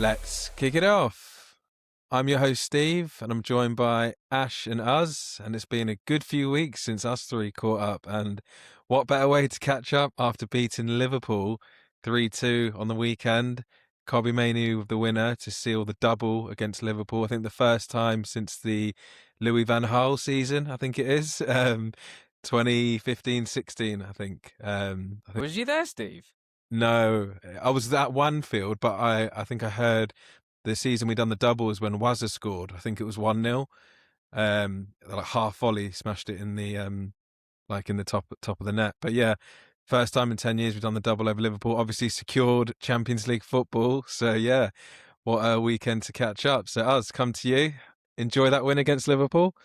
Let's kick it off. I'm your host, Steve, and I'm joined by Ash and Uz, and it's been a good few weeks since us three caught up, and what better way to catch up after beating Liverpool 3-2 on the weekend. Kobbie Mainoo with the winner to seal the double against Liverpool. I think the first time since the Louis van Gaal season, I think it is, 2015-16, I think. Was you there, Steve? No, I was at one field, but I think I heard the season we done the doubles when Wazza scored. I think it was 1-0. Like half volley smashed it in the like in the top of the net. But yeah, first time in 10 years we've done the double over Liverpool. Obviously secured Champions League football. So yeah, what a weekend to catch up. So Uz, come to you. Enjoy that win against Liverpool.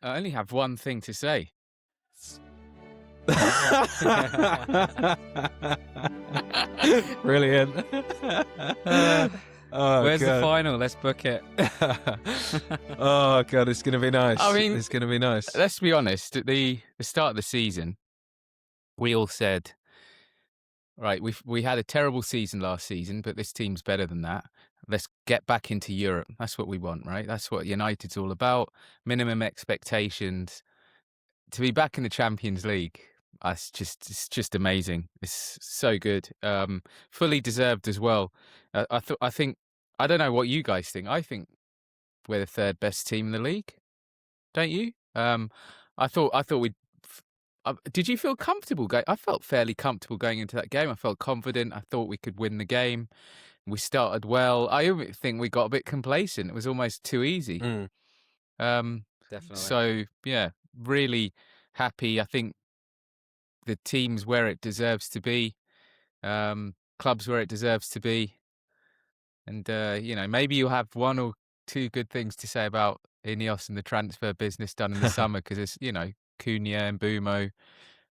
I only have one thing to say. Brilliant. Where's the final? Let's book it. Oh God, it's gonna be nice. I mean, it's gonna be nice. Let's be honest. At the start of the season, we all said, right, we had a terrible season last season, but this team's better than that. Let's get back into Europe. That's what we want, right? That's what United's all about. Minimum expectations. To be back in the Champions League, it's just amazing. It's so good. Fully deserved as well. I don't know what you guys think. I think we're the third best team in the league. Don't you? I thought we'd. Did you feel comfortable? I felt fairly comfortable going into that game. I felt confident. I thought we could win the game. We started well. I think we got a bit complacent. It was almost too easy. Definitely. So yeah, really happy. I think the team's where it deserves to be, clubs where it deserves to be, and maybe you'll have one or two good things to say about Ineos and the transfer business done in the summer, because it's Cunha and Bumo.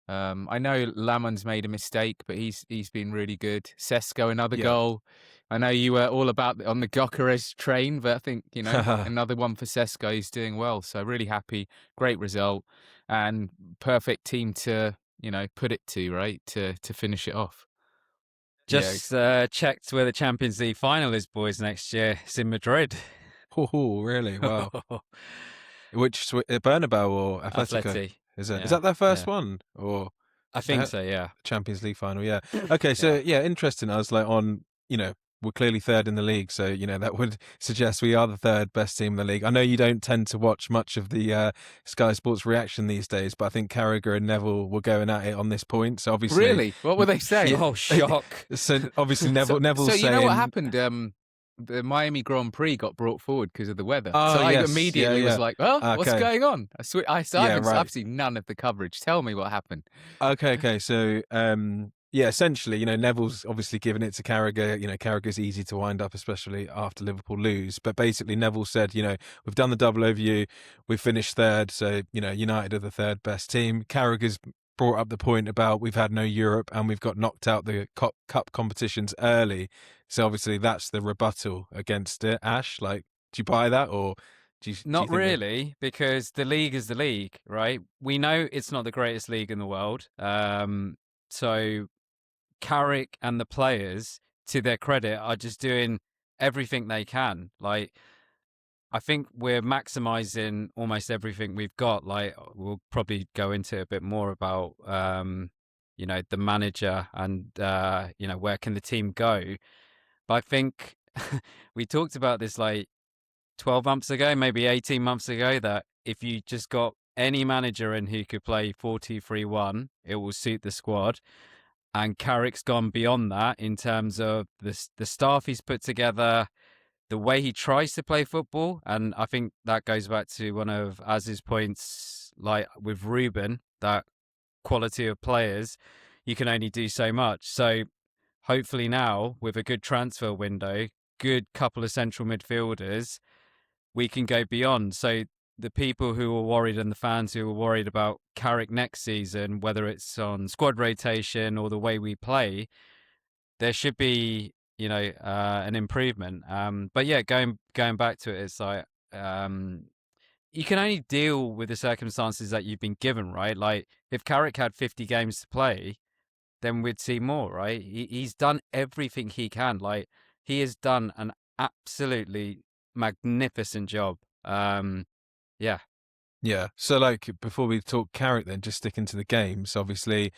I know Lamon's made a mistake, but he's been really good. Sesko, another goal. I know you were all about on the Gyökeres train, but I think another one for Sesko. He's doing well, so really happy. Great result and perfect team to put it to, right, to finish it off. Just checked where the Champions League final is, boys, next year. It's in Madrid. Oh, really? Wow. Which Bernabeu or Atletico? Atleti. Is it? Yeah. Is that their first one, or I think so? Yeah. Champions League final? Yeah. Okay, so interesting. I was like we're clearly third in the league, so that would suggest we are the third best team in the league. I know you don't tend to watch much of the Sky Sports reaction these days, but I think Carragher and Neville were going at it on this point. So obviously, really, what were they saying? Oh, shock! So obviously Neville saying, you know what happened? The Miami Grand Prix got brought forward because of the weather. Oh, so I yes. immediately was like, "Oh, what's going on?" I've right. seen none of the coverage. Tell me what happened. Okay. So, essentially, Neville's obviously given it to Carragher. Carragher's easy to wind up, especially after Liverpool lose. But basically, Neville said, we've done the double over you. We've finished third. So, United are the third best team. Carragher's brought up the point about we've had no Europe and we've got knocked out the cup competitions early. So obviously that's the rebuttal against it. Ash, do you buy that, or do you Not do you think really, because the league is the league, right? We know it's not the greatest league in the world. So Carrick and the players, to their credit, are just doing everything they can. I think we're maximizing almost everything we've got. We'll probably go into a bit more about, the manager and, where can the team go. But I think we talked about this 12 months ago, maybe 18 months ago, that if you just got any manager in who could play 4-2-3-1, it will suit the squad. And Carrick's gone beyond that in terms of the staff he's put together, the way he tries to play football. And I think that goes back to one of Az's points, with Ruben, that quality of players, you can only do so much. So hopefully now, with a good transfer window, good couple of central midfielders, we can go beyond. So the people who were worried and the fans who were worried about Carrick next season, whether it's on squad rotation or the way we play, there should be an improvement. But yeah, going back to it, it's you can only deal with the circumstances that you've been given, right? If Carrick had 50 games to play, then we'd see more, right? He's done everything he can. He has done an absolutely magnificent job. Yeah. Yeah. So, like, before we talk Carrick, then just sticking to the games. Obviously,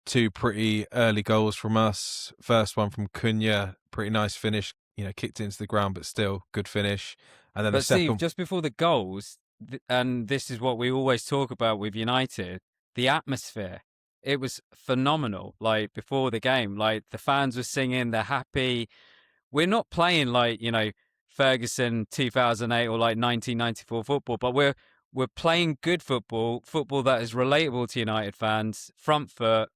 two pretty early goals from us. First one from Cunha, pretty nice finish. You know, kicked into the ground, but still good finish. And then the But Steve, second, just before the goals, and this is what we always talk about with United, the atmosphere. It was phenomenal. Like before the game, like the fans were singing, they're happy. We're not playing like, Ferguson 2008 or like 1994 football, but we're playing good football that is relatable to United fans, front foot,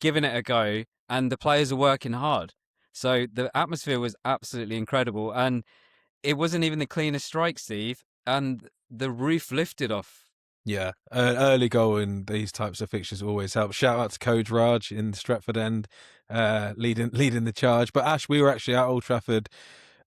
giving it a go, and the players are working hard. So the atmosphere was absolutely incredible, and it wasn't even the cleanest strike, Steve, and the roof lifted off. yeah, an early goal in these types of fixtures always helps. Shout out to Coach Raj in the Stretford end, leading the charge. But Ash, we were actually at Old Trafford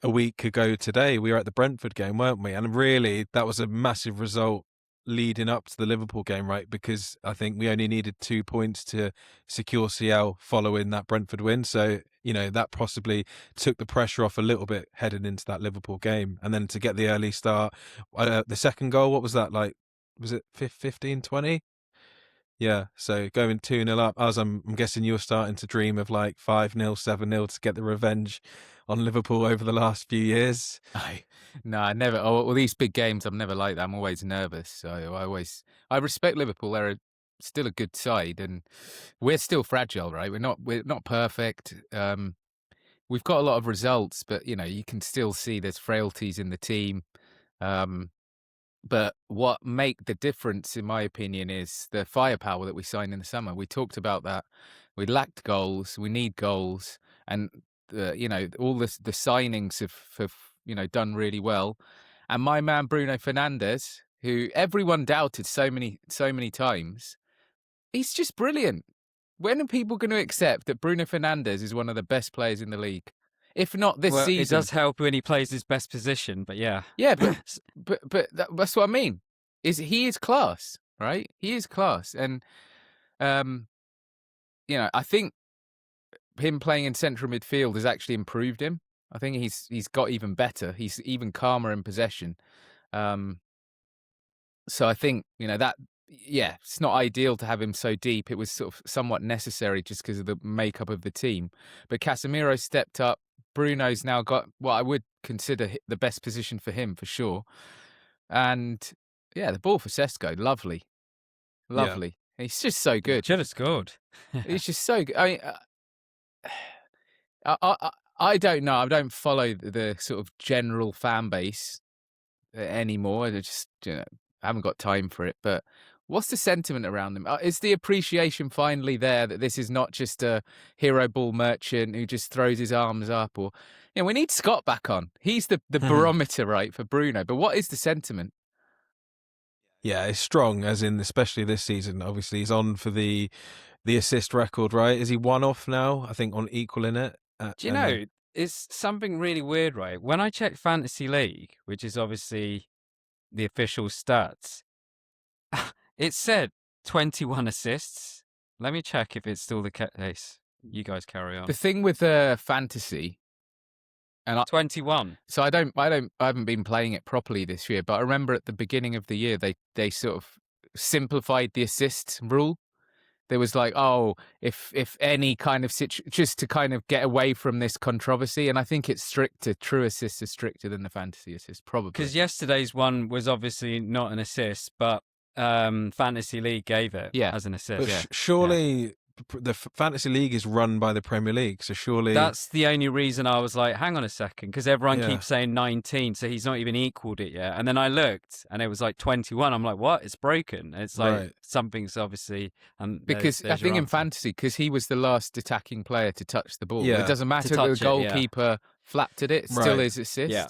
a week ago today. We were at the Brentford game, weren't we? And really, that was a massive result leading up to the Liverpool game, right? Because I think we only needed 2 points to secure CL following that Brentford win. So, you know, that possibly took the pressure off a little bit heading into that Liverpool game. And then to get the early start, the second goal, what was that like? Was it 15, 20? Yeah, so going 2-0 up, as I'm guessing you were starting to dream of like 5-0, 7-0 to get the revenge on Liverpool over the last few years. No, I never. Oh, well, these big games, I'm never like that. I'm always nervous. So I respect Liverpool. They're still a good side, and we're still fragile, right? We're not perfect. We've got a lot of results, but you can still see there's frailties in the team. But what make the difference, in my opinion, is the firepower that we signed in the summer. We talked about that. We lacked goals. We need goals, and all the signings have done really well. And my man Bruno Fernandes, who everyone doubted so many times, he's just brilliant. When are people going to accept that Bruno Fernandes is one of the best players in the league? If not this Well, season, it does help when he plays his best position, but yeah. Yeah, but that's what I mean. He is class, right? He is class, and I think him playing in central midfield has actually improved him. I think he's got even better. He's even calmer in possession. So I think that. Yeah, it's not ideal to have him so deep. It was sort of somewhat necessary just because of the makeup of the team. But Casemiro stepped up. Bruno's now got what I would consider the best position for him, for sure. And yeah, the ball for Sesko, lovely. Yeah. He's just so good. Should have scored. He's just so good. I mean, I don't know. I don't follow the sort of general fan base anymore. I just I haven't got time for it. But what's the sentiment around them? Is the appreciation finally there that this is not just a hero ball merchant who just throws his arms up? Or we need Scott back on. He's the barometer, right, for Bruno. But what is the sentiment? Yeah, it's strong, as in especially this season. Obviously, he's on for the assist record, right? Is he one off now? I think on equaling it. Do you know, it's something really weird, right? When I checked Fantasy League, which is obviously the official stats, it said 21 assists. Let me check if it's still the case. You guys carry on. The thing with fantasy, and 21. So I haven't been playing it properly this year, but I remember at the beginning of the year they sort of simplified the assist rule. There was like, if any kind of just to kind of get away from this controversy, and I think it's stricter. True assists are stricter than the fantasy assist, probably. Because yesterday's one was obviously not an assist, but Fantasy League gave it as an assist. But surely the Fantasy League is run by the Premier League, so surely that's the only reason I was like, hang on a second, because everyone keeps saying 19, so he's not even equaled it yet. And then I looked, and it was like 21. I'm like, what? It's broken. It's like something's obviously because there's I think in fantasy, because he was the last attacking player to touch the ball. Yeah. It doesn't matter that the goalkeeper flapped at it; still is assist. Yeah.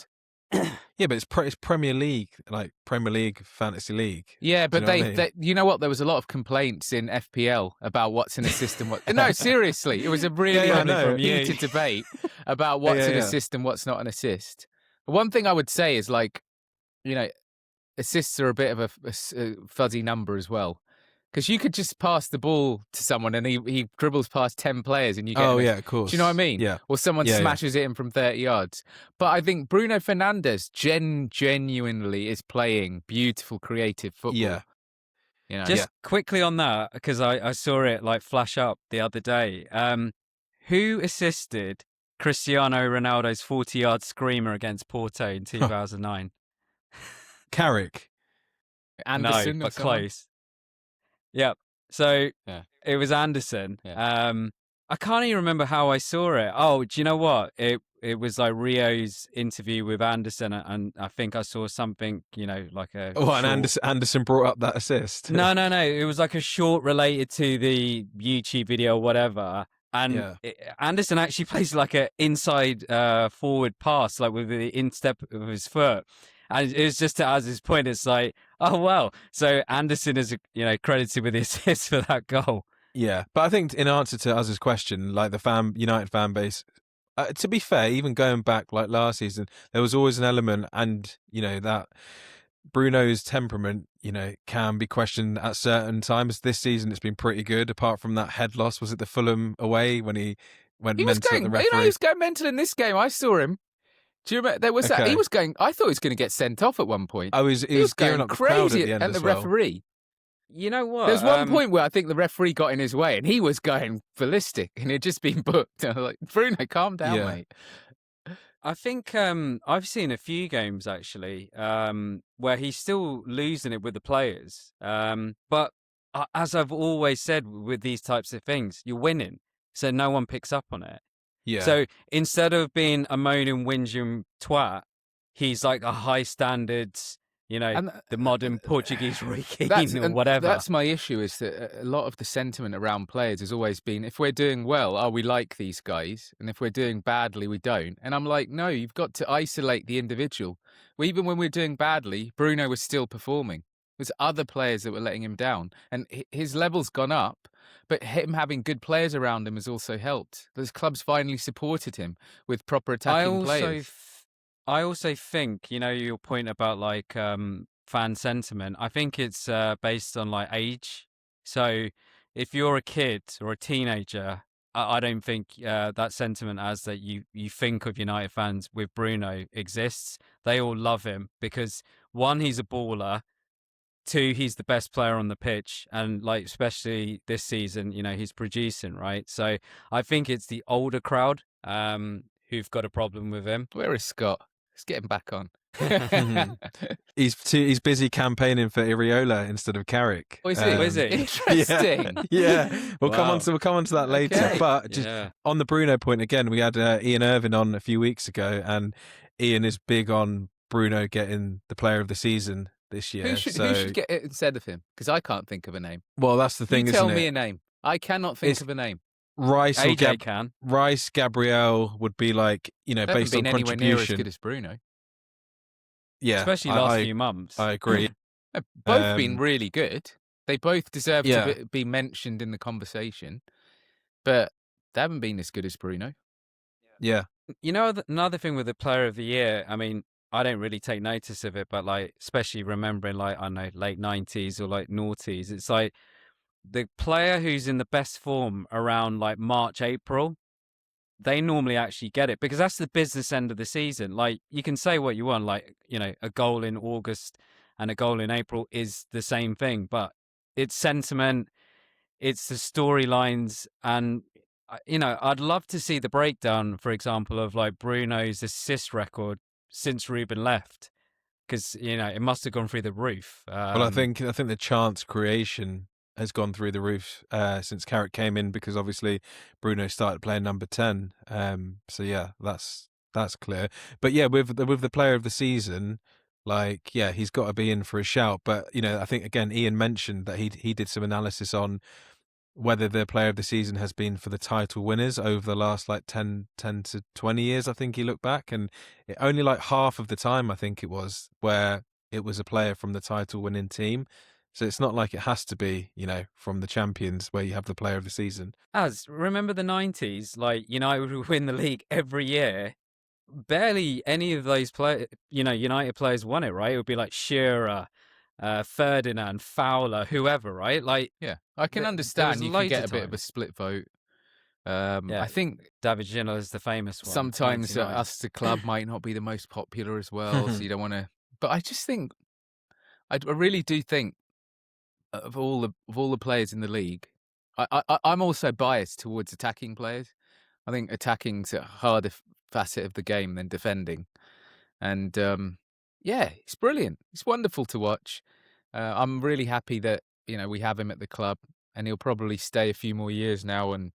Yeah, but it's Premier League, like Premier League Fantasy League. Yeah, but they you know what? There was a lot of complaints in FPL about what's an assist and what. No, seriously, it was a really heated debate about what's an assist and what's not an assist. One thing I would say is assists are a bit of a fuzzy number as well, Because you could just pass the ball to someone and he dribbles past 10 players and you get Oh, yeah, of course. Do you know what I mean? Yeah. Or someone Yeah, smashes it in from 30 yards. But I think Bruno Fernandes genuinely is playing beautiful, creative football. Yeah. You know? Just quickly on that, because I saw it like flash up the other day. Who assisted Cristiano Ronaldo's 40-yard screamer against Porto in 2009? Carrick. Anderson, no, or but someone? close. Yep. So Yeah. it was Anderson. Yeah. I can't even remember how I saw it. Oh, do you know what? It was like Rio's interview with Anderson, and I think I saw something, like a. Oh, and short... Anderson brought up that assist. No. It was like a short related to the YouTube video or whatever. And Anderson actually plays like an inside forward pass, like with the instep of his foot. And it was just to Az's point, it's like, oh, well. So Anderson is, credited with the assist for that goal. Yeah, but I think in answer to Az's question, like the United fan base, to be fair, even going back like last season, there was always an element, and that Bruno's temperament, can be questioned at certain times. This season, it's been pretty good. Apart from that head loss, was it the Fulham away when he went mental at the referee? He was going mental in this game. I saw him. Do you remember? There was that. He was going. I thought he was going to get sent off at one point. Oh, he was going up crazy the crowd at the referee. You know what? There's one point where I think the referee got in his way and he was going ballistic and he'd just been booked. I was like, Bruno, calm down, mate. I think I've seen a few games actually where he's still losing it with the players. But as I've always said with these types of things, you're winning, so no one picks up on it. Yeah. So instead of being a moaning, whinging twat, he's like a high standards. The modern Portuguese Roy Keane or whatever. That's my issue, is that a lot of the sentiment around players has always been, if we're doing well, we like these guys, and if we're doing badly, we don't. And I'm like, no, you've got to isolate the individual. Even when we're doing badly, Bruno was still performing. There's other players that were letting him down, and his level's gone up, but him having good players around him has also helped. Those clubs finally supported him with proper attacking players. I also think, your point about like fan sentiment, I think it's based on like age. So if you're a kid or a teenager, I don't think that sentiment as that you think of United fans with Bruno exists. They all love him because, one, he's a baller. Two, he's the best player on the pitch. And like, especially this season, he's producing, right? So I think it's the older crowd who've got a problem with him. Where is Scott? Let's get him back on. He's busy campaigning for Iriola instead of Carrick. Oh, is he? Interesting. Yeah. We'll come on to that later. Okay. But just on the Bruno point again, we had Ian Irvin on a few weeks ago, and Ian is big on Bruno getting the Player of the Season this year. Who should get it instead of him? Because I can't think of a name. Well, that's the thing. Tell me a name. I cannot think of a name. Rice AJ can. Rice, Gabriel would be like, based on contribution. contribution. Anywhere near as good as Bruno. Yeah, especially last few months. I agree. They've both been really good. They both deserve to be mentioned in the conversation, but they haven't been as good as Bruno. Yeah. Another thing with the Player of the Year, I mean, I don't really take notice of it, but like, especially remembering like, I don't know, late 90s or like noughties, it's like the player who's in the best form around like March, April, they normally actually get it because that's the business end of the season. Like, you can say what you want, like, a goal in August and a goal in April is the same thing, but it's sentiment, it's the storylines. And, I'd love to see the breakdown, for example, of like Bruno's assist record since Ruben left, because, it must have gone through the roof. Well, I think the chance creation has gone through the roof since Carrick came in, because obviously Bruno started playing number 10. So yeah, that's clear. But yeah, with the Player of the Season, like, yeah, he's got to be in for a shout. But I think again, Ian mentioned that he did some analysis on whether the Player of the Season has been for the title winners over the last like 10 to 20 years. I think he looked back, and only like half of the time, I think it was, where it was a player from the title winning team. So it's not like it has to be, from the champions where you have the Player of the Season. Remember the 90s? Like, United would win the league every year. Barely any of those United players won it, right? It would be like Shearer, Ferdinand, Fowler, whoever, right? Like, Yeah, I can there was understand you can loads get of a bit of a times. split vote. Yeah, I think David Ginola is the famous one. sometimes 99. us, the club, might not be the most popular as well, so you don't want to. But I just think I really do think of all the players in the league, I'm also biased towards attacking players. I think attacking's a harder facet of the game than defending, and yeah, it's brilliant. It's wonderful to watch. I'm really happy that we have him at the club, and he'll probably stay a few more years now. And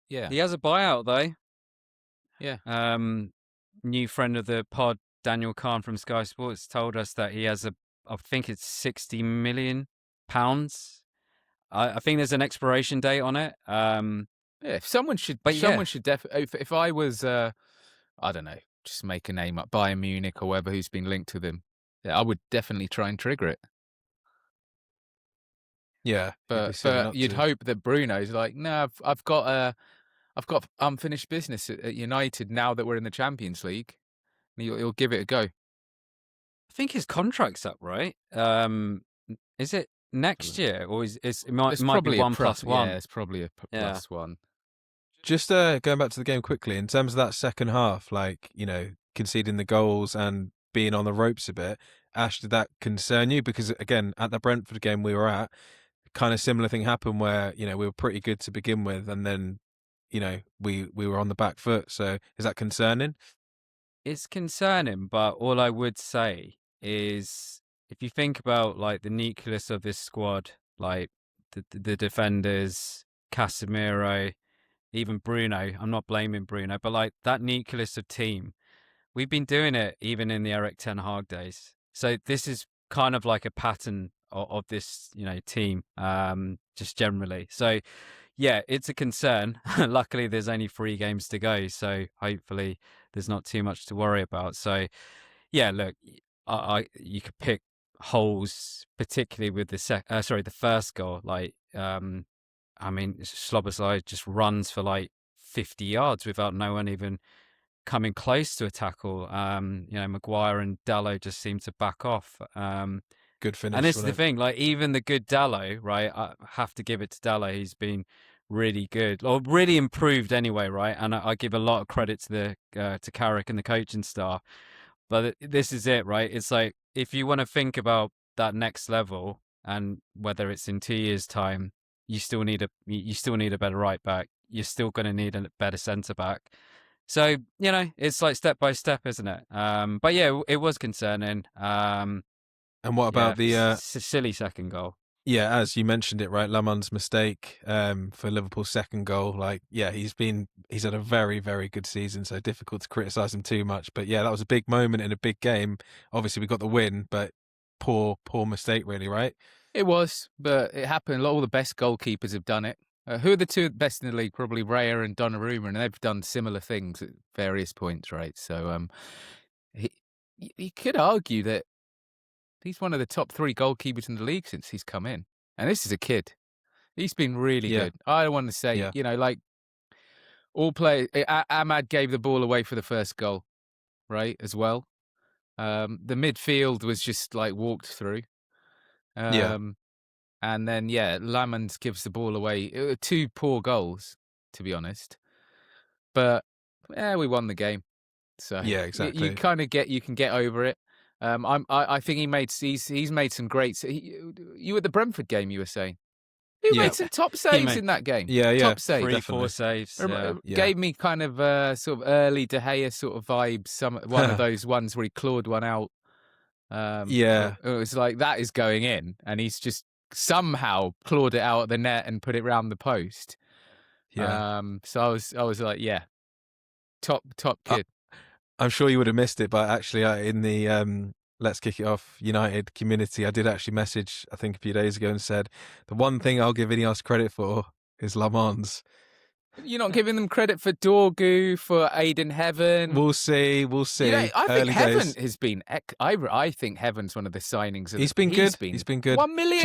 yeah, He has a buyout though. yeah. New friend of the pod, Daniel Kahn from Sky Sports, told us that he has I think it's £60 million. I think there's an expiration date on it. Yeah, someone should definitely. If I was, I don't know, just make a name up, Bayern Munich or whoever who's been linked to them, yeah, I would definitely try and trigger it. Yeah, But you'd hope that Bruno's like, no, I've got unfinished business at United now that we're in the Champions League. And he'll give it a go. I think his contract's up, right? Is it next year, or it might be 1+1? Yeah, it's probably a +1. Just going back to the game quickly, in terms of that second half, like, conceding the goals and being on the ropes a bit, Ash, did that concern you? Because again, at the Brentford game we were at, kind of similar thing happened where, we were pretty good to begin with, and then, we were on the back foot. So is that concerning? It's concerning, but all I would say is, if you think about like the nucleus of this squad, like the defenders, Casemiro, even Bruno, I'm not blaming Bruno, but like that nucleus of team, we've been doing it even in the Eric Ten Hag days. So this is kind of like a pattern of this, team, just generally. So yeah, it's a concern. Luckily, there's only 3 games to go, so hopefully there's not too much to worry about. So yeah, look, you could pick holes, particularly with the first goal. Like, I mean, Szoboszlai just runs for like 50 yards without no one even coming close to a tackle. Maguire and Dalot just seem to back off. Good finish. And this is the thing, like even the good Dalot, right? I have to give it to Dalot. He's been really good, or really improved anyway, right? And I give a lot of credit to to Carrick and the coaching staff. But this is it, right? It's like, if you want to think about that next level, and whether it's in 2 years' time, you still need a better right back. You're still going to need a better centre back. So it's like step by step, isn't it? But yeah, it was concerning. And what about the silly second goal? Yeah, as you mentioned it, right, Laman's mistake for Liverpool's second goal. Like, yeah, he's had a very, very good season, so difficult to criticise him too much. But yeah, that was a big moment in a big game. Obviously, we got the win, but poor mistake, really, right? It was, but it happened. All the best goalkeepers have done it. Who are the 2 best in the league? Probably Raya and Donnarumma, and they've done similar things at various points, right? So he could argue that he's one of the top 3 goalkeepers in the league since he's come in. And this is a kid. He's been really good. I want to say, like all players, Ahmad gave the ball away for the first goal, right, as well. The midfield was just like walked through. And then, Lamans gives the ball away. It were 2 poor goals, to be honest. But, we won the game. So yeah, exactly. You kind of you can get over it. I think he's made some great. You at the Brentford game, you were saying he made some top saves in that game. Yeah, top saves, 3-4 saves. Gave me kind of sort of early De Gea sort of vibes. One of those ones where he clawed one out. It was like that is going in, and he's just somehow clawed it out of the net and put it round the post. Yeah. So I was like, yeah, top kid. I'm sure you would have missed it, but actually in the Let's Kick It Off United community, I did actually message, I think a few days ago, and said, the one thing I'll give Ineos credit for is Le Mans. You're not giving them credit for Dorgu, for Aiden Heaven. We'll see. I think Heaven has been. I think Heaven's one of the signings. He's been good. He's been good. £1 million.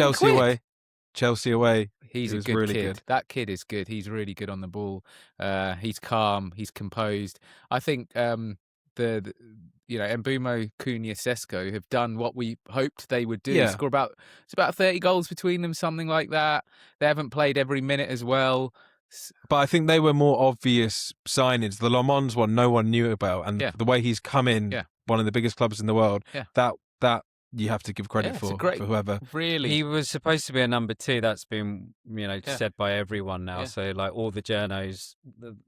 Chelsea away. He's a good kid. Good. That kid is good. He's really good on the ball. He's calm. He's composed. I think the Mbumo, Cunha, Sesko have done what we hoped they would do. Yeah. Score about 30 goals between them, something like that. They haven't played every minute as well. But I think they were more obvious signings. The Le Mans one, no one knew about, and the way he's come in, one of the biggest clubs in the world. Yeah. That you have to give credit for whoever. Really, he was supposed to be a number 2. That's been said by everyone now. So like all the journos,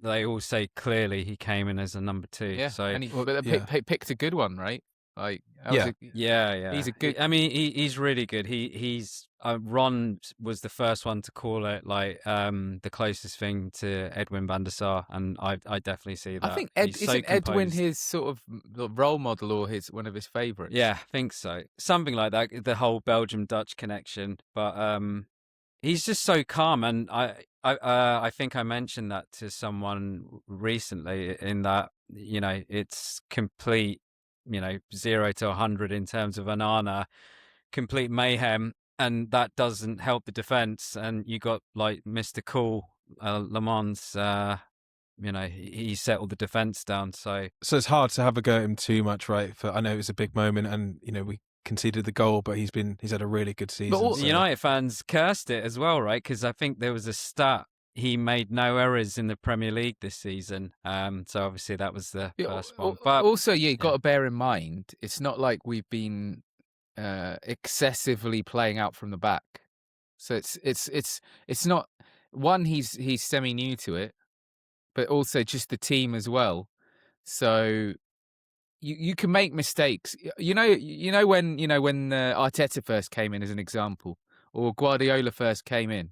they all say clearly he came in as a number 2. Yeah. So and he picked a good one, right? Like he's a good. I mean, he's really good. He's Ron was the first one to call it like the closest thing to Edwin van der Sar, and I definitely see that. I think Edwin his sort of role model or one of his favourites? Yeah, I think so. Something like that. The whole Belgium-Dutch connection, but he's just so calm, and I think I mentioned that to someone recently. In that it's complete. 0 to 100 in terms of Onana, complete mayhem, and that doesn't help the defense. And you got like Mr. Cool, Le Mans. He settled the defense down. So it's hard to have a go at him too much, right? I know it was a big moment, and we conceded the goal, but he's had a really good season. But all United fans cursed it as well, right? Because I think there was a stat. He made no errors in the Premier League this season. So obviously that was the first one. But also, you've got to bear in mind, it's not like we've been excessively playing out from the back. So it's not one. He's semi new to it, but also just the team as well. So you can make mistakes. When Arteta first came in as an example, or Guardiola first came in.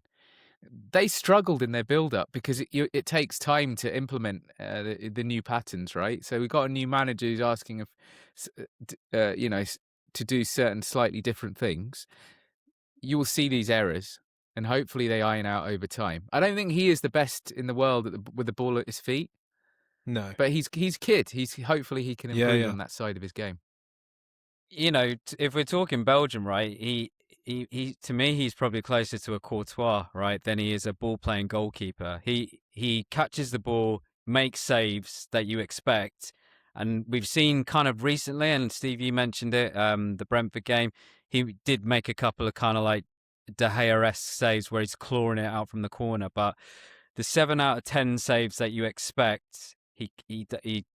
They struggled in their build-up because it takes time to implement the new patterns, right? So we've got a new manager who's asking to do certain slightly different things. You will see these errors, and hopefully they iron out over time. I don't think he is the best in the world with the ball at his feet. No, but he's kid. Hopefully he can improve on that side of his game. If we're talking Belgium, right? He to me, he's probably closer to a Courtois, right, than he is a ball-playing goalkeeper. He catches the ball, makes saves that you expect, and we've seen kind of recently, and Steve, you mentioned it, the Brentford game, he did make a couple of kind of like De Gea-esque saves where he's clawing it out from the corner, but the 7 out of 10 saves that you expect, he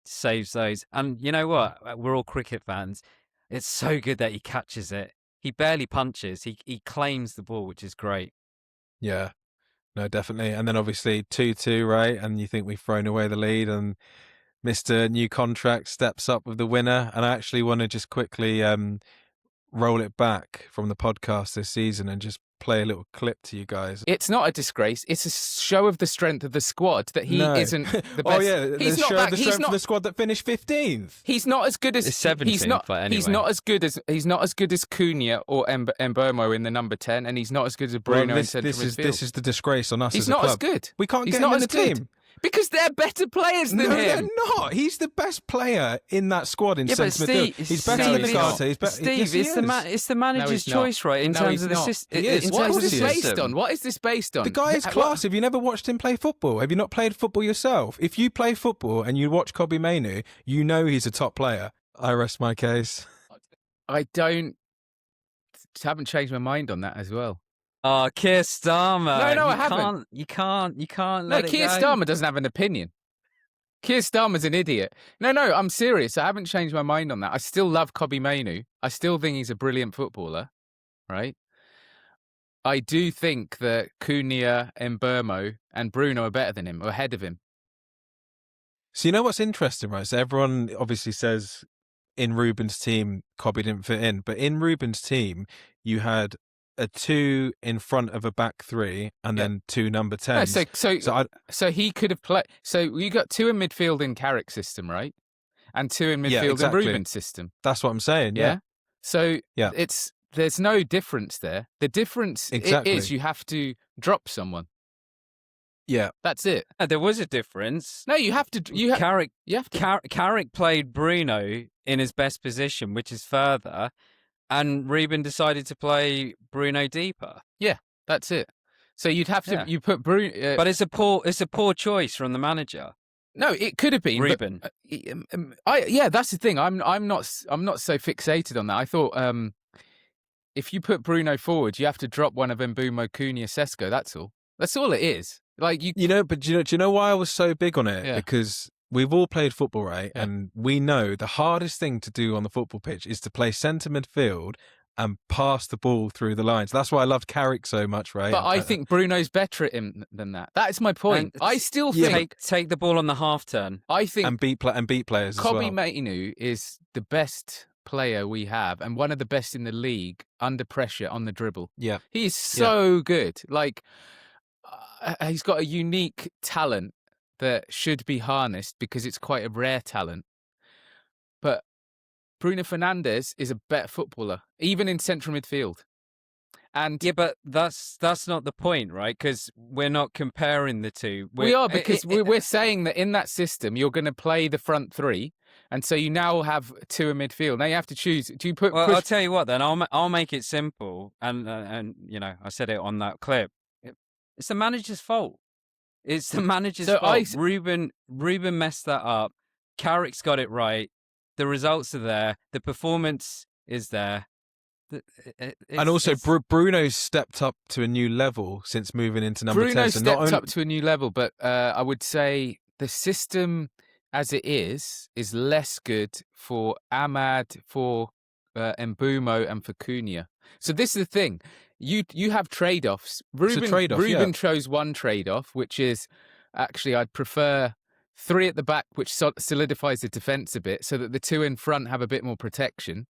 saves those. And you know what? We're all cricket fans. It's so good that he catches it. He barely punches. He claims the ball, which is great. Yeah, no, definitely. And then obviously 2-2, right? And you think we've thrown away the lead, and Mr. New Contract steps up with the winner. And I actually want to just quickly roll it back from the podcast this season and just play a little clip to you guys. It's not a disgrace. It's a show of the strength of the squad that he isn't the best. Oh yeah, he's not the strength of the squad that finished 15th. He's not as good as 17th. He's not as good as Cunha or Mbumo in the number 10, and he's not as good as Bruno in central midfield. This is the disgrace on us. He's as a not club. as good. We can't get him in the team. Because they're better players than him. No, they're not. He's the best player in that squad in centre midfield. He's better than Ugarte. Steve, it's the manager's choice, right? In terms of the system. What is this based on? What is this based on? The guy is class. Have you never watched him play football? Have you not played football yourself? If you play football and you watch Kobbie Mainoo, you know he's a top player. I rest my case. I haven't changed my mind on that as well. Oh, Keir Starmer. No, I haven't. You can't let it go. Keir Starmer doesn't have an opinion. Keir Starmer's an idiot. No, I'm serious. I haven't changed my mind on that. I still love Kobbie Mainoo. I still think he's a brilliant footballer, right? I do think that Cunha, Mbumo, and Bruno are better than him, or ahead of him. So you know what's interesting, right? So everyone obviously says in Ruben's team, Kobbie didn't fit in. But in Ruben's team, you had a 2 in front of a back 3 and then 2 number 10s. No, so he could have played. So you got 2 in midfield in Carrick's system, right? And 2 in midfield in Ruben's system. That's what I'm saying. Yeah. So there's no difference there. The difference is you have to drop someone. Yeah, that's it. There was a difference. No, you have to. Carrick played Bruno in his best position, which is further. And Ruben decided to play Bruno deeper. Yeah, that's it. So you'd have to you put Bruno, but it's a poor choice from the manager. No, it could have been Ruben. But, that's the thing. I'm not so fixated on that. I thought if you put Bruno forward, you have to drop one of Mbeumo, Cunha, Sesko. That's all. That's all it is. Like But do you know why I was so big on it? Yeah. Because we've all played football, right? Yeah. And we know the hardest thing to do on the football pitch is to play centre midfield and pass the ball through the lines. That's why I loved Carrick so much, right? But I think Bruno's better at him than that. That is my point. And I still think take the ball on the half turn. I think and beat players Kobbie as well. Mainoo is the best player we have and one of the best in the league under pressure on the dribble. Yeah, He's so good. Like he's got a unique talent that should be harnessed because it's quite a rare talent. But Bruno Fernandes is a better footballer, even in central midfield. And yeah, but that's not the point, right? Because we're not comparing the two. We are, because we're saying that in that system you're going to play the front three, and so you now have two in midfield. Now you have to choose. Do you put? Well, I'll tell you what. Then I'll make it simple, and I said it on that clip. It's the manager's fault. It's the manager's fault. Ruben messed that up. Carrick's got it right. The results are there. The performance is there. And also, Bruno's stepped up to a new level since moving into number 10. Bruno stepped up to a new level, but I would say the system as it is less good for Ahmad, for Mbeumo, and for Cunha. So this is the thing. You have trade-offs. Ruben chose one trade-off, which is actually I'd prefer 3 at the back, which solidifies the defence a bit, so that the 2 in front have a bit more protection.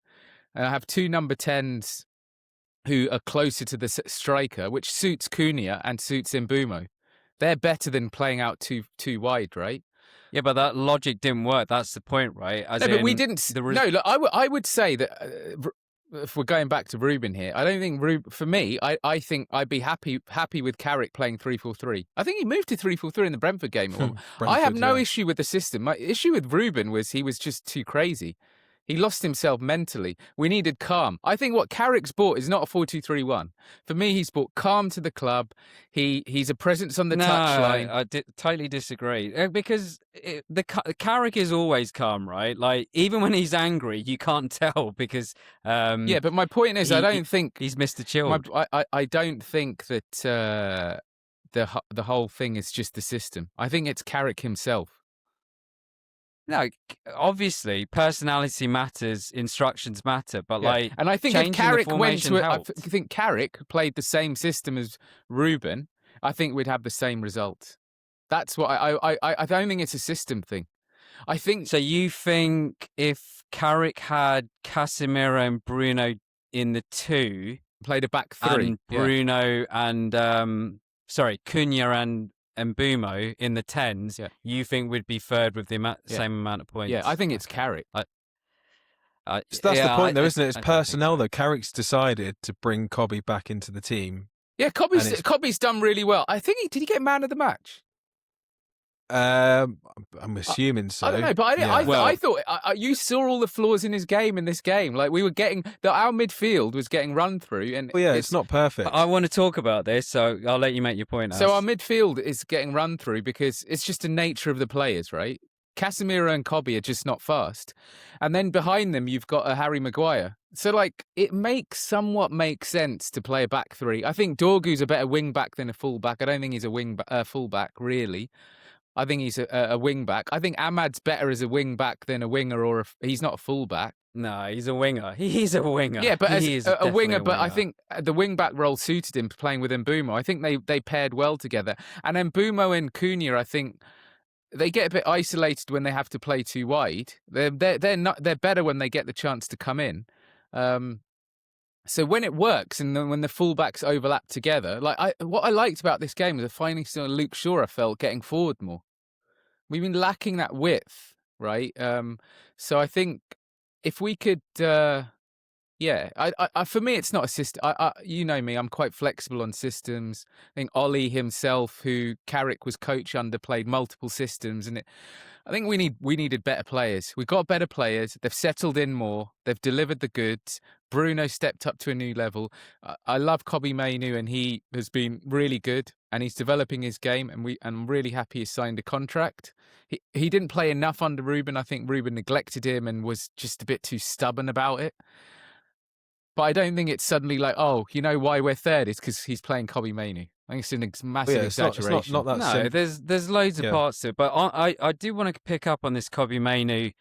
And I have 2 number 10s who are closer to the striker, which suits Cunha and suits Mbeumo. They're better than playing out too wide, right? Yeah, but that logic didn't work. That's the point, right? But we didn't. Look, I would say that if we're going back to Ruben here, I don't think for me, I think I'd be happy with Carrick playing 3-4-3. I think he moved to 3-4-3 in the Brentford game. I have no issue with the system. My issue with Ruben was he was just too crazy. He lost himself mentally. We needed calm. I think what Carrick's brought is not a 4-2-3-1. For me, he's brought calm to the club. He's a presence on the touchline. I totally disagree. Because Carrick is always calm, right? Like, even when he's angry, you can't tell because... yeah, but my point is, I don't think... He's Mr. Chilled. I don't think that the whole thing is just the system. I think it's Carrick himself. No, obviously, personality matters, instructions matter, but and I think if Carrick I think Carrick played the same system as Ruben, I think we'd have the same result. That's what I don't think it's a system thing. I think. So you think if Carrick had Casemiro and Bruno in the 2, played a back 3, and Bruno and Cunha and Mbeumo in the 10s, you think would be third with the same amount of points? Yeah, I think it's Carrick. That's the point, though, isn't it? It's personnel, though. Carrick's decided to bring Kobbie back into the team. Yeah, Kobbie's done really well. I think did he get man of the match? I'm assuming so. I don't know, but I thought you saw all the flaws in his game in this game. Like we were getting our midfield was getting run through, and it's not perfect. I want to talk about this, so I'll let you make your point. So our midfield is getting run through because it's just the nature of the players, right? Casemiro and Kobbie are just not fast, and then behind them you've got a Harry Maguire. So it somewhat makes sense to play a back 3. I think Dorgu's a better wing back than a full back. I don't think he's a full back really. I think he's a wing back. I think Ahmad's better as a wing back than a winger, he's not a full back. No, he's a winger. He's a winger. Yeah, but as a winger, but I think the wing back role suited him playing with Mbeumo. I think they paired well together. And Mbeumo and Cunha, I think they get a bit isolated when they have to play too wide. They're better when they get the chance to come in. So when it works and when the fullbacks overlap together, what I liked about this game was I finally saw Luke Shaw, I felt, getting forward more. We've been lacking that width, right? So I think if we could, for me, it's not a system. You know me, I'm quite flexible on systems. I think Ollie himself, who Carrick was coach under, played multiple systems, and I think we needed better players. We've got better players. They've settled in more. They've delivered the goods. Bruno stepped up to a new level. I love Kobbie Mainoo, and he has been really good, and he's developing his game, and I'm really happy he signed a contract. He didn't play enough under Ruben. I think Ruben neglected him and was just a bit too stubborn about it. But I don't think it's suddenly like, oh, you know why we're third? It's because he's playing Kobbie Mainoo. I think it's a massive exaggeration. It's not that No, simple. there's loads of parts to it, but I do want to pick up on this Kobbie Mainoo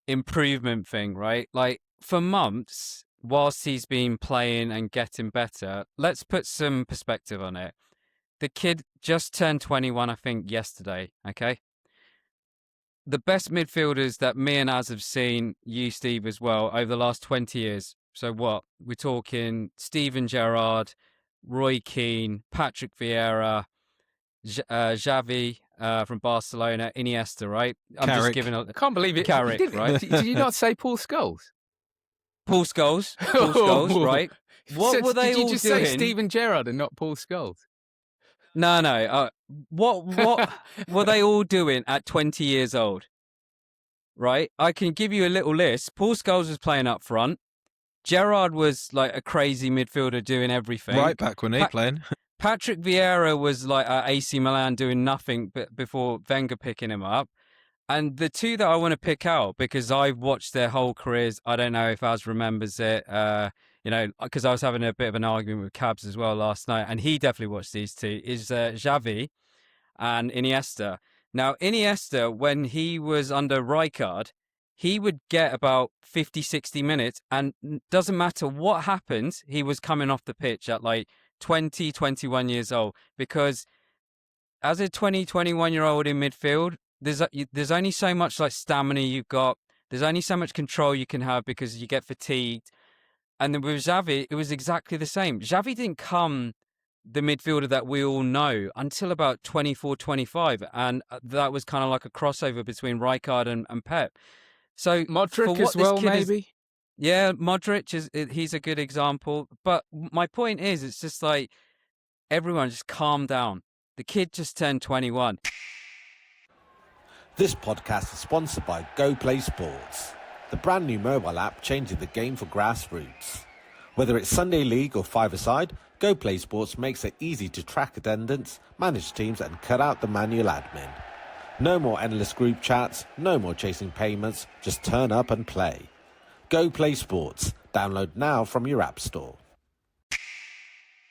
improvement thing, right? Like, for months, whilst he's been playing and getting better, let's put some perspective on it. The kid just turned 21, I think, yesterday, okay? The best midfielders that me and Az have seen, you, Steve, as well, over the last 20 years. So what? We're talking Steven Gerrard, Roy Keane, Patrick Vieira, Xavi from Barcelona, Iniesta, right? I'm Carrick. just giving. I can't believe it. Carrick, right? Did you not say Paul Scholes? Paul Scholes, right? What were they all doing? Did you just say Steven Gerrard and not Paul Scholes? No. What were they all doing at 20 years old? Right? I can give you a little list. Paul Scholes was playing up front. Gerrard was like a crazy midfielder doing everything. Right back when he playing. Patrick Vieira was like at AC Milan doing nothing before Wenger picking him up. And the two that I want to pick out, because I've watched their whole careers, I don't know if Az remembers it, because I was having a bit of an argument with Cabs as well last night, and he definitely watched these two, is Xavi and Iniesta. Now, Iniesta, when he was under Rijkaard, he would get about 50, 60 minutes, and doesn't matter what happens, he was coming off the pitch at like 20, 21 years old, because as a 20, 21-year-old in midfield, there's only so much like stamina you've got. There's only so much control you can have because you get fatigued. And then with Xavi, it was exactly the same. Xavi didn't come the midfielder that we all know until about 24, 25. And that was kind of like a crossover between Rijkaard and Pep. So Modric as well, maybe? Yeah, Modric, he's a good example. But my point is, it's just like, everyone just calm down. The kid just turned 21. This podcast is sponsored by Go Play Sports, the brand new mobile app changing the game for grassroots. Whether it's Sunday League or five-a-side, Go Play Sports makes it easy to track attendance, manage teams and cut out the manual admin. No more endless group chats, no more chasing payments, just turn up and play. Go Play Sports. Download now from your app store.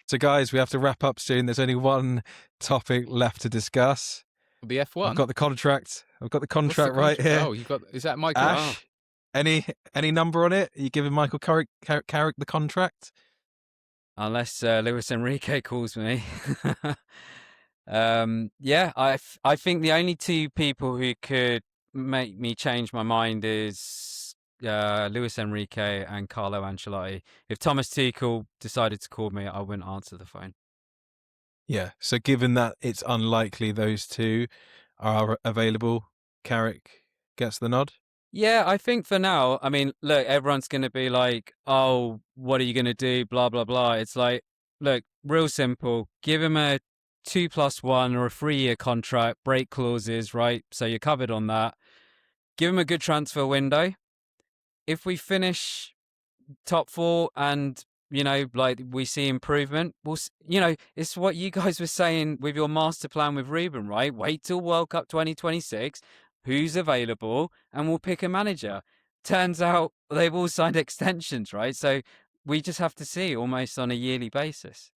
So guys, we have to wrap up soon. There's only one topic left to discuss. The F1. I've got the contract. Right here. Oh, is that Michael? Ash, any number on it? Are you giving Michael Carrick the contract? Unless Luis Enrique calls me. I think the only two people who could make me change my mind is Luis Enrique and Carlo Ancelotti. If Thomas Tuchel decided to call me, I wouldn't answer the phone. Yeah, so given that it's unlikely those two are available, Carrick gets the nod? Yeah, I think for now, I mean, look, everyone's going to be like, oh, what are you going to do? Blah, blah, blah. It's like, look, real simple. Give him a 2+1 or a 3-year contract, break clauses, right? So you're covered on that. Give him a good transfer window. If we finish top 4 and like we see improvement, it's what you guys were saying with your master plan with Ruben, right? Wait till World Cup 2026, who's available, and we'll pick a manager. Turns out they've all signed extensions, right? So we just have to see almost on a yearly basis.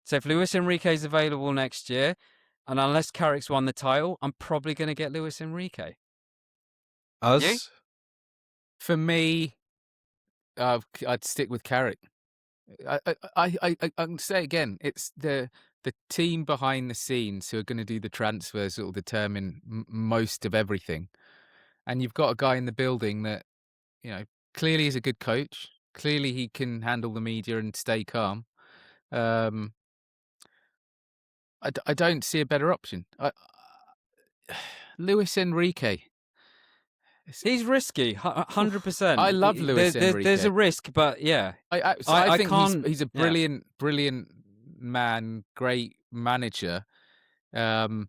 So if Luis Enrique is available next year, and unless Carrick's won the title, I'm probably going to get Luis Enrique. Us? You? For me, I'd stick with Carrick. I can say again, it's the team behind the scenes who are going to do the transfers that will determine most of everything. And you've got a guy in the building that, clearly is a good coach. Clearly he can handle the media and stay calm. I don't see a better option. Luis Enrique. He's risky, 100%. I love Luis Enrique. There's a risk, but yeah. I think he's a brilliant man, great manager. Is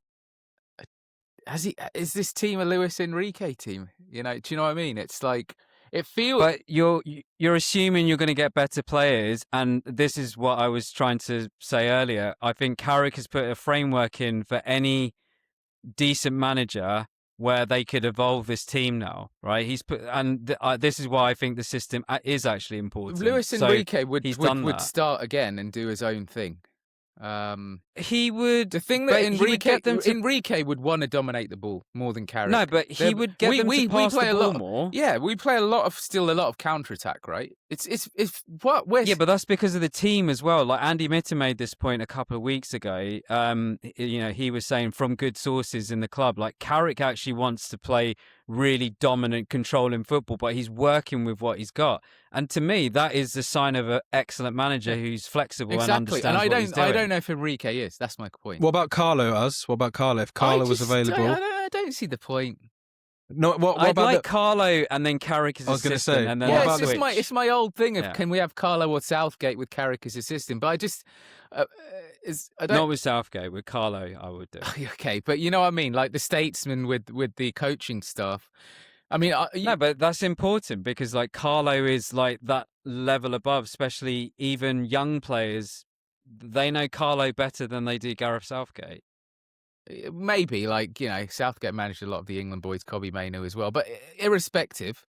this team a Luis Enrique team? Do you know what I mean? It's like, It feels. But you're assuming you're going to get better players, and this is what I was trying to say earlier. I think Carrick has put a framework in for any decent manager where they could evolve this team now, right? He's put, and this is why I think the system is actually important. Luis Enrique So would start again and do his own thing. He would. The thing that Enrique would want to dominate the ball more than Carrick. No, but he would get them to pass the ball more. Yeah, we play a lot of counter attack, right? It's what we're. Yeah, but that's because of the team as well. Like Andy Mitten made this point a couple of weeks ago. He was saying from good sources in the club, like Carrick actually wants to play really dominant, controlling football, but he's working with what he's got. And to me, that is the sign of an excellent manager who's flexible and understands what he's doing. I don't know if Enrique is. That's my point. What about Carlo? What about Carlo? If Carlo was available, I don't see the point. No, I'd like Carlo and then Carrick as assistant. Say, and then it's my old thing of can we have Carlo or Southgate with Carrick as assistant? But I just not with Southgate, with Carlo I would do. Okay, but you know what I mean, like the statesman with the coaching staff. I mean, no, but that's important because like Carlo is like that level above, especially even young players. They know Carlo better than they do Gareth Southgate. Maybe, like, Southgate managed a lot of the England boys, Kobbie Mainoo as well. But irrespective,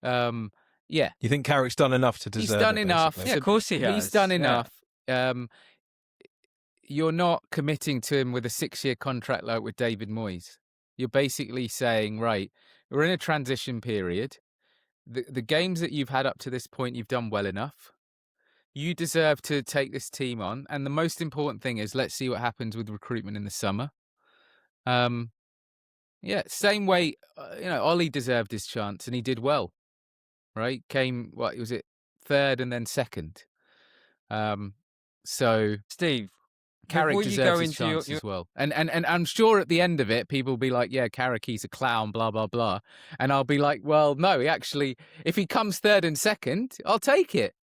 yeah. You think Carrick's done enough to deserve it? He's done enough. Yeah, of course he has. He's done enough. You're not committing to him with a 6-year contract like with David Moyes. You're basically saying, right, we're in a transition period. The games that you've had up to this point, you've done well enough. You deserve to take this team on. And the most important thing is, let's see what happens with recruitment in the summer. Same way, Ollie deserved his chance and he did well, right? Came, was it third and then second? So Steve, Carrick deserves his chance as well. And I'm sure at the end of it, people will be like, yeah, Carrick, he's a clown, blah, blah, blah. And I'll be like, well, no, if he comes third and second, I'll take it.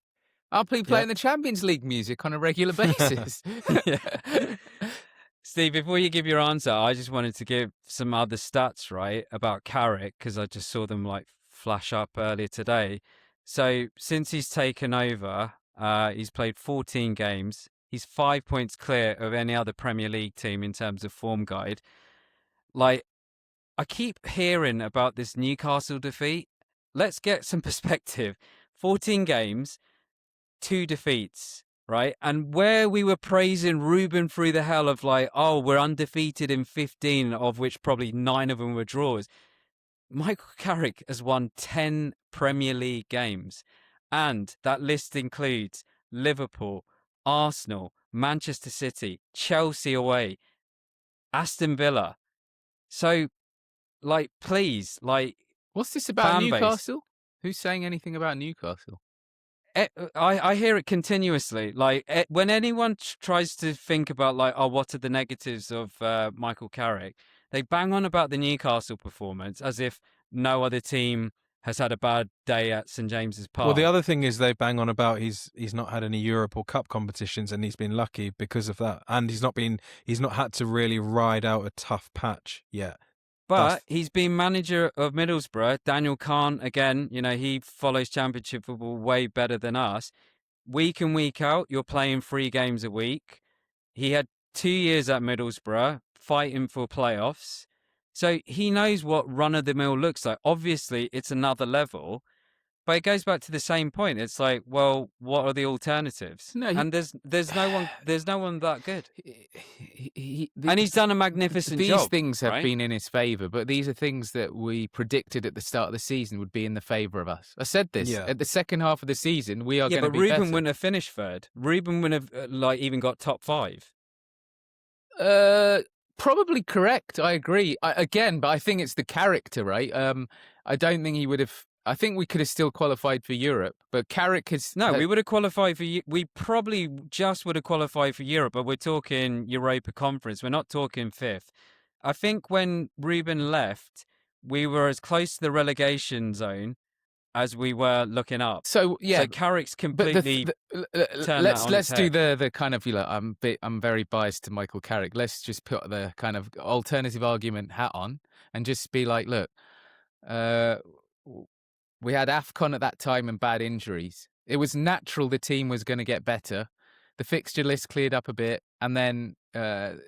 I'll be playing the Champions League music on a regular basis. Steve, before you give your answer, I just wanted to give some other stats, right, about Carrick, because I just saw them like flash up earlier today. So since he's taken over, he's played 14 games. He's 5 points clear of any other Premier League team in terms of form guide. Like, I keep hearing about this Newcastle defeat. Let's get some perspective. 14 games, 2 defeats. Right. And where we were praising Ruben through the hell of like, oh, we're undefeated in 15, of which probably 9 of them were draws. Michael Carrick has won 10 Premier League games. And that list includes Liverpool, Arsenal, Manchester City, Chelsea away, Aston Villa. So, like, please, like. What's this about Newcastle? Who's saying anything about Newcastle? I hear it continuously. Like when anyone tries to think about like, oh, what are the negatives of Michael Carrick? They bang on about the Newcastle performance as if no other team has had a bad day at St James's Park. Well, the other thing is they bang on about he's not had any Europe or Cup competitions and he's been lucky because of that, and he's not had to really ride out a tough patch yet. But he's been manager of Middlesbrough. Daniel Kahn, again, he follows Championship football way better than us. Week in, week out, you're playing 3 games a week. He had 2 years at Middlesbrough fighting for playoffs. So he knows what run-of-the-mill looks like. Obviously, it's another level. But it goes back to the same point. It's like, well, what are the alternatives? And there's no one that good. And he's done a magnificent job. These things have been in his favour, but these are things that we predicted at the start of the season would be in the favour of us. I said this at the second half of the season. We are going to be Ruben better. Wouldn't have finished third. Ruben wouldn't have even got top 5. Probably correct. I agree. But I think it's the character, right? I don't think he would have. I think we could have still qualified for Europe, but Carrick has... No, we would have qualified for... We probably just would have qualified for Europe, but we're talking Europa Conference. We're not talking 5th. I think when Ruben left, we were as close to the relegation zone as we were looking up. So Carrick's completely turned that on let's its do head. the kind of, I'm very biased to Michael Carrick. Let's just put the kind of alternative argument hat on and just be like, look, we had AFCON at that time and bad injuries. It was natural the team was going to get better. The fixture list cleared up a bit, and then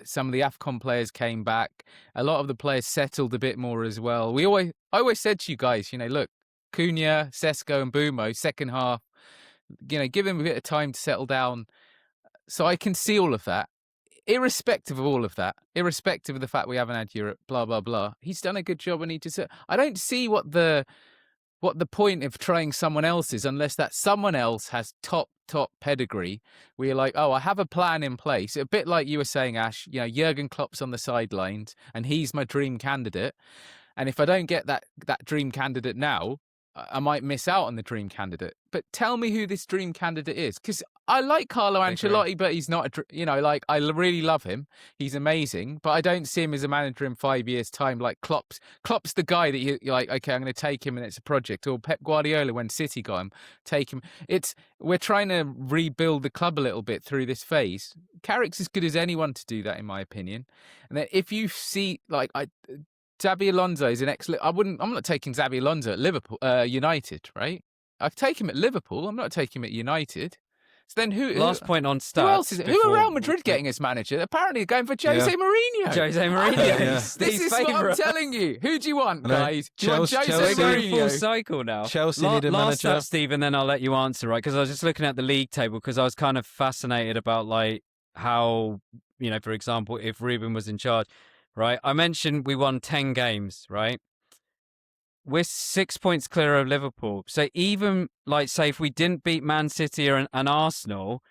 some of the AFCON players came back. A lot of the players settled a bit more as well. I always said to you guys, look, Cunha, Sesko and Bumo, second half, give them a bit of time to settle down. So I can see all of that. Irrespective of all of that, irrespective of the fact we haven't had Europe, blah, blah, blah, he's done a good job and I don't see what the point of trying someone else is unless that someone else has top pedigree where you're like, oh, I have a plan in place. A bit like you were saying, Ash, Jurgen Klopp's on the sidelines and he's my dream candidate. And if I don't get that dream candidate now, I might miss out on the dream candidate. But tell me who this dream candidate is. Because I like Carlo Ancelotti, but he's not, I really love him. He's amazing. But I don't see him as a manager in 5 years' time. Like Klopp's the guy that you're like, okay, I'm going to take him and it's a project. Or Pep Guardiola, when City got him, take him. We're trying to rebuild the club a little bit through this phase. Carrick's as good as anyone to do that, in my opinion. And then if you see, Xabi Alonso is an excellent. I'm not taking Xabi Alonso at Liverpool, United, right? I'd take him at Liverpool. I'm not taking him at United. So then Last point on stats. Who else is it? Who are Real Madrid getting as manager? Apparently going for Jose Mourinho. Jose Mourinho. This is what I'm telling you. Who do you want, guys? Do you want Jose We're going Mourinho? full cycle now. Chelsea need a Last manager. stat, Steve, and then I'll let you answer, right? Because I was just looking at the league table because I was kind of fascinated about how, for example, if Ruben was in charge. Right, I mentioned we won 10 games, right? We're 6 points clear of Liverpool. So even, say, if we didn't beat Man City and Arsenal,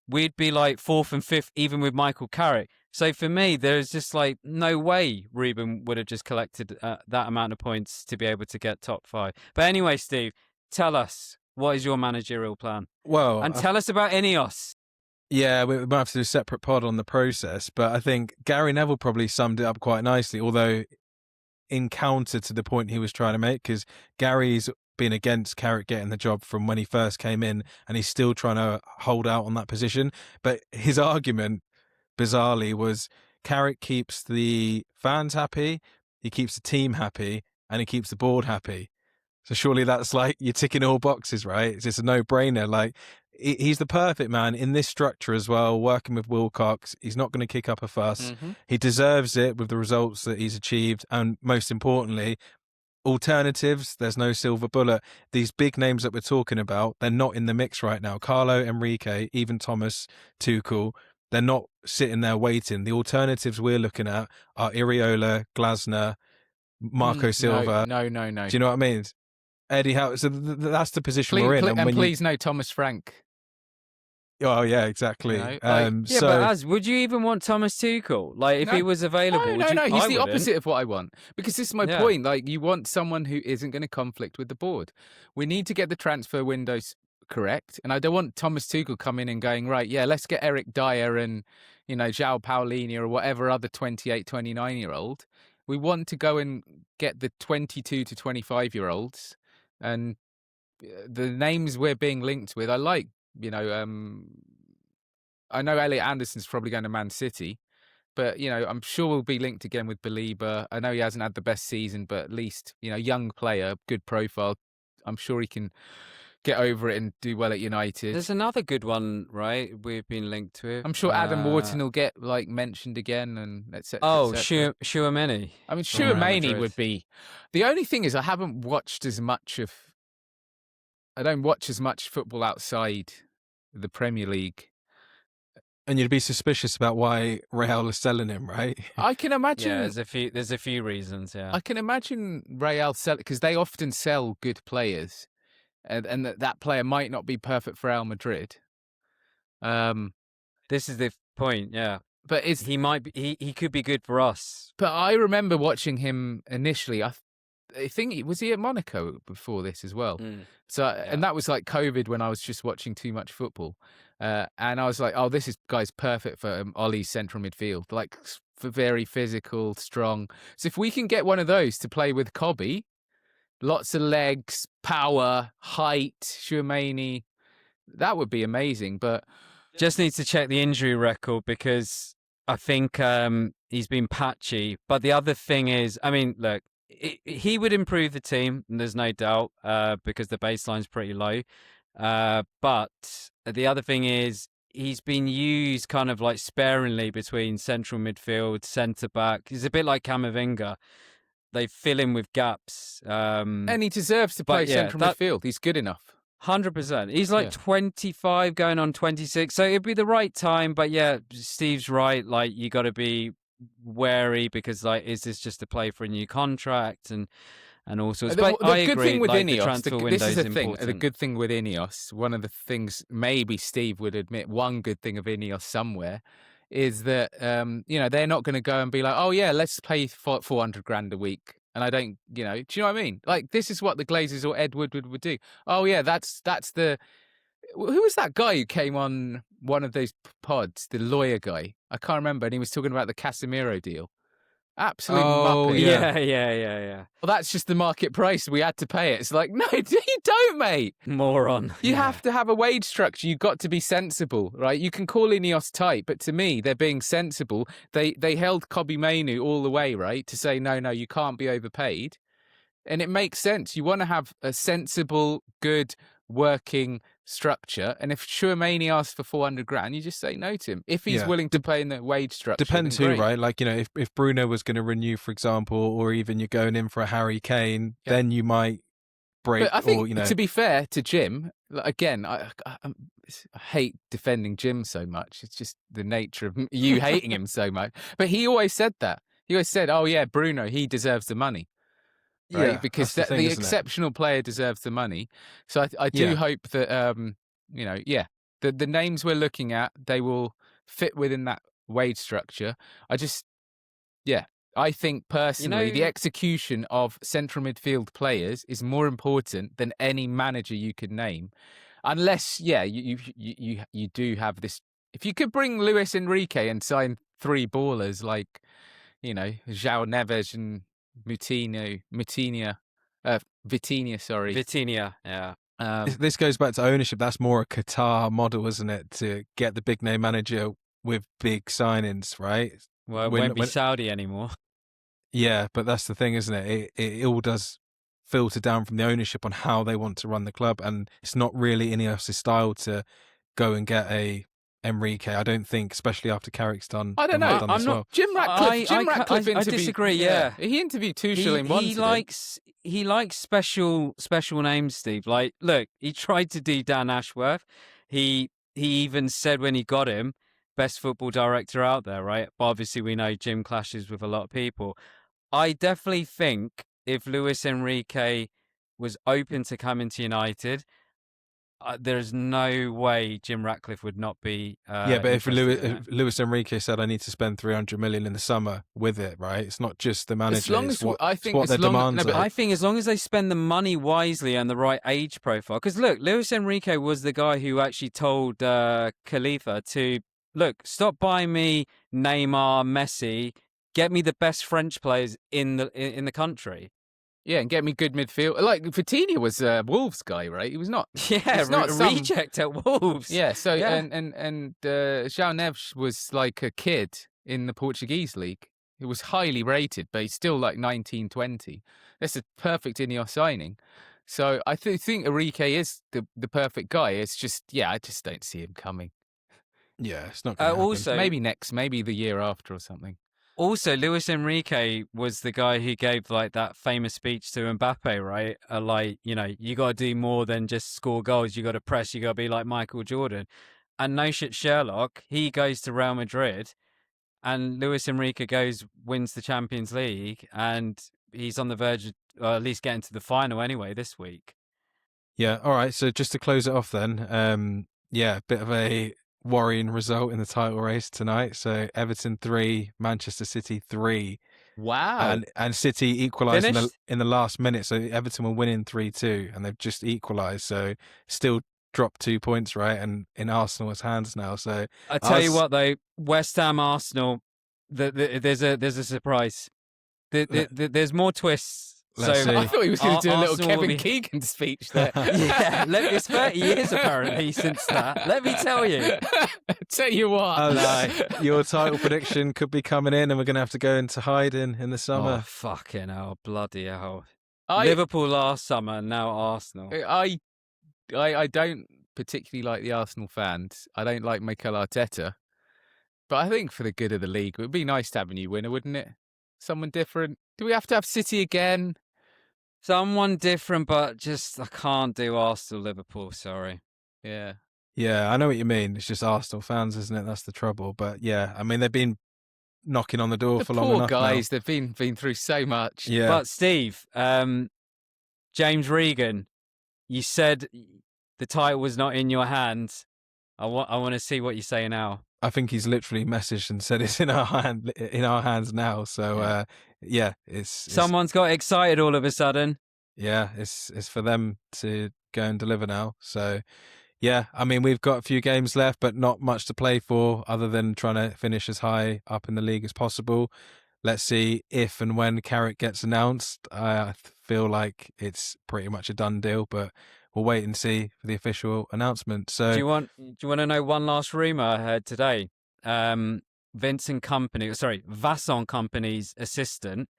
we'd be, 4th and 5th, even with Michael Carrick. So for me, there's just, no way Ruben would have just collected that amount of points to be able to get top 5. But anyway, Steve, tell us, what is your managerial plan? Well, and tell us about Ineos. Yeah, we might have to do a separate pod on the process, but I think Gary Neville probably summed it up quite nicely, although in counter to the point he was trying to make, because Gary's been against Carrick getting the job from when he first came in, and he's still trying to hold out on that position. But his argument, bizarrely, was Carrick keeps the fans happy, he keeps the team happy, and he keeps the board happy. So surely that's you're ticking all boxes, right? It's just a no-brainer. He's the perfect man in this structure as well, working with Wilcox. He's not going to kick up a fuss. Mm-hmm. He deserves it with the results that he's achieved. And most importantly, alternatives, there's no silver bullet. These big names that we're talking about, they're not in the mix right now. Carlo, Enrique, even Thomas Tuchel, they're not sitting there waiting. The alternatives we're looking at are Iriola, Glasner, Marco Silva. No. Do you know what I mean? Eddie Howe. So that's the position we're in. And please no Thomas Frank. Oh yeah, exactly. But would you even want Thomas Tuchel? If he was available? No. He's the opposite of what I want. Because this is my point. You want someone who isn't going to conflict with the board. We need to get the transfer windows correct, and I don't want Thomas Tuchel coming in going, right, yeah, let's get Eric Dyer and João Paulinho or whatever other 28, 29-year-old. We want to go and get the 22 to 25-year-olds, and the names we're being linked with, I like. I know Elliot Anderson's probably going to Man City, but, I'm sure we'll be linked again with Belieber. I know he hasn't had the best season, but at least, young player, good profile. I'm sure he can get over it and do well at United. There's another good one, right? We've been linked to. I'm sure Adam Wharton will get mentioned again and etc. Tchouaméni. I mean, Tchouaméni would be. The only thing is, I don't watch as much football outside the Premier League. And you'd be suspicious about why Real is selling him, right? I can imagine. Yeah, there's a few reasons. Yeah, I can imagine Real sell because they often sell good players, and that player might not be perfect for Real Madrid. This is the point. Yeah, but he might be. He could be good for us. But I remember watching him initially. I think he was at Monaco before this as well. And that was COVID when I was just watching too much football. And I was like, oh, this guy's perfect for Ollie's central midfield. For very physical, strong. So if we can get one of those to play with Kobbie, lots of legs, power, height, Tchouaméni, that would be amazing. But just needs to check the injury record because I think he's been patchy. But the other thing is, look, he would improve the team, and there's no doubt, because the baseline's pretty low. But the other thing is he's been used kind of like sparingly between central midfield, centre back. He's a bit like Camavinga. They fill in with gaps. And he deserves to play central midfield. He's good enough. 100%. He's like 25 going on 26. So it'd be the right time. But yeah, Steve's right. Like, you got to be wary because, like, is this just to play for a new contract and all sorts. But the I good agree, thing with like, Ineos, this is the thing. important. The good thing with Ineos, one of the things maybe Steve would admit, one good thing of Ineos somewhere is that they're not going to go and be like, oh yeah, let's pay 400 grand a week. And I don't, do you know what I mean? Like, this is what the Glazers or Ed Woodward would do. Oh yeah, that's the. Who was that guy who came on one of those pods? The lawyer guy. I can't remember, and he was talking about the Casemiro deal. Absolute muppet. Yeah. Well, that's just the market price. We had to pay it. It's like, no, you don't, mate. Moron. You have to have a wage structure. You've got to be sensible, right? You can call Ineos tight, but to me, they're being sensible. They held Kobbie Mainoo all the way, right, to say, no, you can't be overpaid. And it makes sense. You want to have a sensible, good, working structure. And if Chouameni asks for 400 grand, you just say no to him. If he's willing to pay in the wage structure. Depends who, right? Like, if Bruno was going to renew, for example, or even you're going in for a Harry Kane, then you might break. But I think, to be fair to Jim, again, I hate defending Jim so much. It's just the nature of you hating him so much. But he always said that. He always said, oh yeah, Bruno, he deserves the money. Right, yeah, because the exceptional player deserves the money. So I do hope that the names we're looking at, they will fit within that wage structure. I think personally the execution of central midfield players is more important than any manager you could name, unless you do have this. If you could bring Luis Enrique and sign 3 ballers like João Neves and Vitinha, yeah. This goes back to ownership. That's more a Qatar model, isn't it? To get the big name manager with big signings, right? Well, it won't be Saudi anymore. Yeah, but that's the thing, isn't it? It all does filter down from the ownership on how they want to run the club, and it's not really Ineos' style to go and get a Enrique. I don't think, especially after Carrick's done. I don't know. I'm not. Jim Ratcliffe. I disagree. Yeah, he interviewed Tuchel in one. He likes special names, Steve. Like, look, he tried to do Dan Ashworth. He even said when he got him, best football director out there, right? But obviously, we know Jim clashes with a lot of people. I definitely think if Luis Enrique was open to coming to United, there's no way Jim Ratcliffe would not be. But if Luis Enrique said, "I need to spend 300 million in the summer with it," right? It's not just the manager. As long as what their demands are. I think as long as they spend the money wisely and the right age profile, because look, Luis Enrique was the guy who actually told Khalifa to stop buying me Neymar, Messi, get me the best French players in the country. Yeah, and get me good midfield. Like, Vitinha was a Wolves guy, right? He was not. Yeah, not reject at Wolves. Yeah, so and João Neves was like a kid in the Portuguese league. He was highly rated, but he's still like 19, 20. That's a perfect Ineos signing. So I think Enrique is the perfect guy. It's just, I just don't see him coming. Yeah, it's not going to happen. Also, maybe the year after or something. Also, Luis Enrique was the guy who gave like that famous speech to Mbappe, right? You got to do more than just score goals. You got to press. You got to be like Michael Jordan. And no shit, Sherlock. He goes to Real Madrid, and Luis Enrique wins the Champions League, and he's on the verge of at least getting to the final anyway this week. Yeah. All right. So just to close it off, then, bit of a worrying result in the title race tonight. So Everton 3, Manchester City 3. Wow. And City equalised in the last minute. So Everton were winning 3-2 and they've just equalised. So still dropped 2 points, right? And in Arsenal's hands now. So I tell you what though, West Ham Arsenal, there's a surprise. There's more twists Let's see. I thought he was going to do a little Arsenal will Kevin be- Keegan speech there. Yeah, it's 30 years apparently since that. Let me tell you. Tell you what. Your title prediction could be coming in, and we're going to have to go into hiding in the Oh, summer. fucking hell. Bloody hell. I, Liverpool last summer, now Arsenal. I don't particularly like the Arsenal fans. I don't like Mikel Arteta. But I think for the good of the league, it would be nice to have a new winner, wouldn't it? Someone different. Do we have to have City again? Someone different, but just I can't do Arsenal Liverpool, sorry. Yeah. Yeah, I know what you mean. It's just Arsenal fans, isn't it? That's the trouble. But yeah, I mean, they've been knocking on the door The for long poor enough guys, they've been through so much. now. Yeah. But Steve, James Regan, you said the title was not in your hands. I want to see what you say now. I think he's literally messaged and said it's in our hands now. So it's Someone's got excited all of a sudden. yeah, it's for them to go and deliver now. So yeah, I mean, we've got a few games left, but not much to play for other than trying to finish as high up in the league as possible. Let's see if and when Carrick gets announced. I feel like it's pretty much a done deal, but we'll wait and see for the official announcement. So Do you want to know one last rumor I heard today? Vasson Company's assistant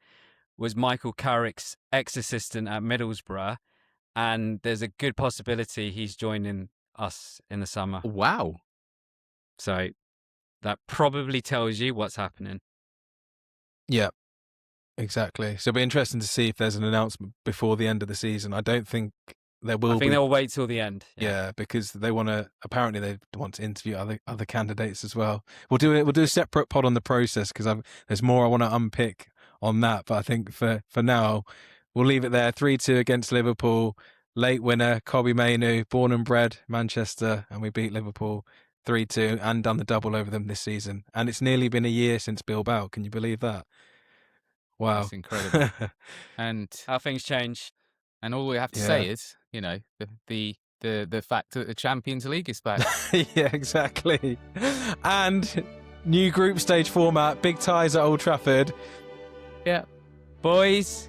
was Michael Carrick's ex-assistant at Middlesbrough, and there's a good possibility he's joining us in the summer. Wow. So that probably tells you what's happening. yeah, exactly. So it'll be interesting to see if there's an announcement before the end of the season. I don't think there will I think be. they'll wait till the end. Yeah, because they want to. Apparently, they want to interview other candidates as well. We'll do a separate pod on the process because there's more I want to unpick on that. But I think for now, we'll leave it there. 3-2 against Liverpool. Late winner, Kobbie Mainoo, born and bred Manchester, and we beat Liverpool 3-2 and done the double over them this season. And it's nearly been a year since Bilbao. Can you believe that? Wow, That's incredible. And How things change. all we have to say is, the fact that the Champions League is back. Yeah, exactly. And new group stage format, big ties at Old Trafford. Yeah. Boys,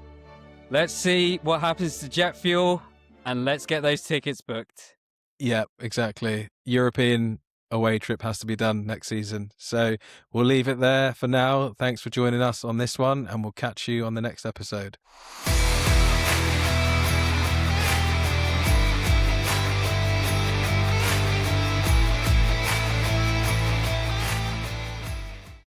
let's see what happens to jet fuel and let's get those tickets booked. Yeah, exactly. European away trip has to be done next season. So we'll leave it there for now. Thanks for joining us on this one, and we'll catch you on the next episode.